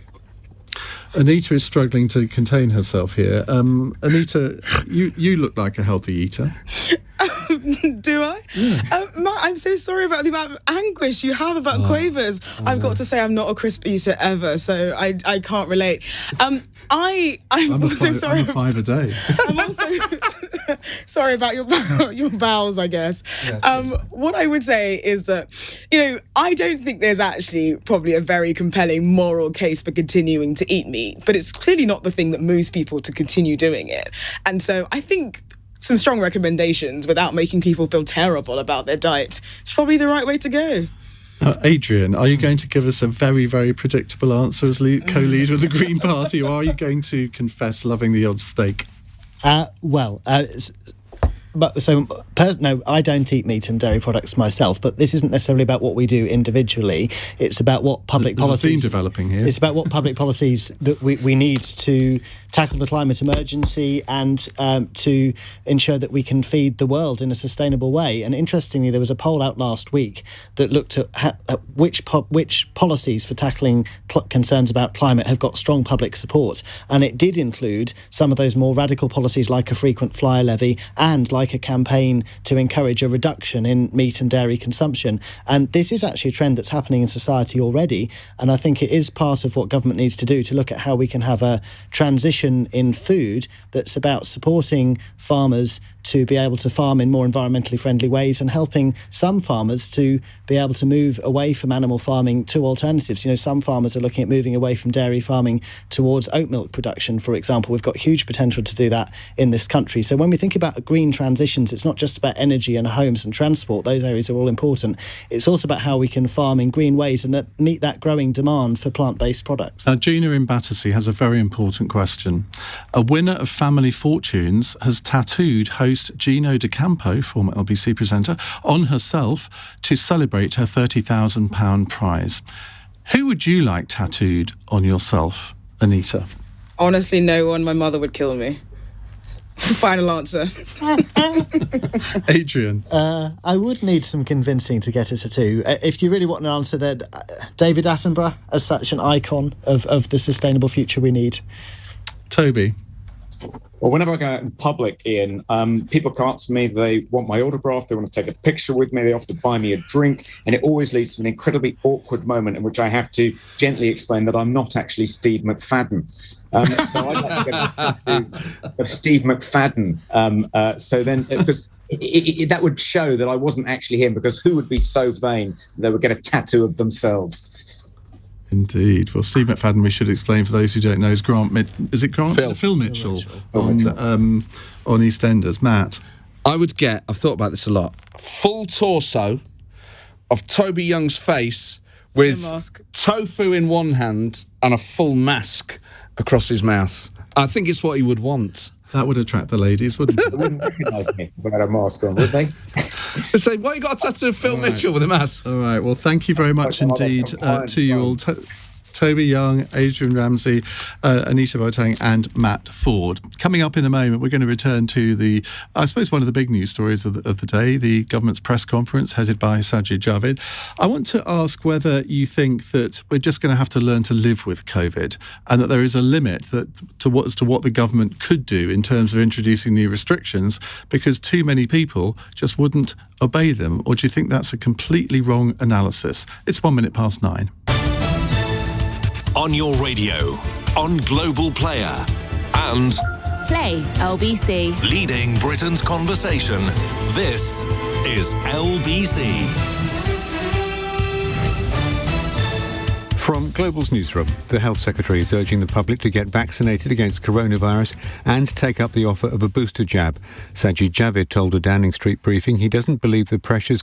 Anita is struggling to contain herself here. Anita, you look like a healthy eater. Do I? Yeah. Matt, I'm so sorry about the amount of anguish you have about Quavers. I've got to say I'm not a crisp eater ever, so I can't relate. I'm also sorry. I'm a 5 a day. I'm also sorry about your bowels, I guess. Yeah, what I would say is that, I don't think there's actually probably a very compelling moral case for continuing to eat meat, but it's clearly not the thing that moves people to continue doing it. And so I think some strong recommendations without making people feel terrible about their diet is probably the right way to go. Adrian, are you going to give us a very, very predictable answer as co-leader of the Green Party, or are you going to confess loving the odd steak? No, I don't eat meat and dairy products myself, but this isn't necessarily about what we do individually. It's about what public policies... There's a theme developing here. It's about what public policies that we need to tackle the climate emergency and to ensure that we can feed the world in a sustainable way. And interestingly, there was a poll out last week that looked at which policies for tackling concerns about climate have got strong public support. And it did include some of those more radical policies like a frequent flyer levy and like a campaign to encourage a reduction in meat and dairy consumption. And this is actually a trend that's happening in society already. And I think it is part of what government needs to do to look at how we can have a transition in food that's about supporting farmers to be able to farm in more environmentally friendly ways, and helping some farmers to be able to move away from animal farming to alternatives. Some farmers are looking at moving away from dairy farming towards oat milk production, for example. We've got huge potential to do that in this country. So when we think about green transitions, it's not just about energy and homes and transport. Those areas are all important. It's also about how we can farm in green ways and meet that growing demand for plant-based products. Gina in Battersea has a very important question. A winner of Family Fortunes has tattooed host Gino D'Acampo, former LBC presenter, on herself to celebrate her £30,000 prize. Who would you like tattooed on yourself, Anita? Honestly, no one. My mother would kill me. Final answer. Adrian? I would need some convincing to get a tattoo. If you really want an answer, then David Attenborough as such an icon of the sustainable future we need. Toby? Well, whenever I go out in public, Ian, people come up to me, they want my autograph, they want to take a picture with me, they often buy me a drink, and it always leads to an incredibly awkward moment in which I have to gently explain that I'm not actually Steve McFadden. So I'd like to get a tattoo of Steve McFadden. So then, because that would show that I wasn't actually him, because who would be so vain that they would get a tattoo of themselves? Indeed. Well, Steve McFadden, we should explain for those who don't know, is Phil Mitchell on EastEnders. Matt? I would get, I've thought about this a lot, full torso of Toby Young's face with tofu in one hand and a full mask across his mouth. I think it's what he would want. That would attract the ladies, wouldn't it? They wouldn't recognise me if I had a mask on, would they? They say, why you got a tattoo of Phil Mitchell with a mask? All right, well, thank you very much indeed to you all. Toby Young, Adrian Ramsay, Anita Boateng and Matt Forde. Coming up in a moment, we're going to return to I suppose one of the big news stories of the day, the government's press conference headed by Sajid Javid. I want to ask whether you think that we're just going to have to learn to live with COVID, and that there is a limit as to what the government could do in terms of introducing new restrictions, because too many people just wouldn't obey them. Or do you think that's a completely wrong analysis? It's 9:01. On your radio, on Global Player, and Play LBC. leading Britain's conversation. This is LBC. From Global's newsroom, the Health Secretary is urging the public to get vaccinated against coronavirus and take up the offer of a booster jab. Sajid Javid told a Downing Street briefing he doesn't believe the pressures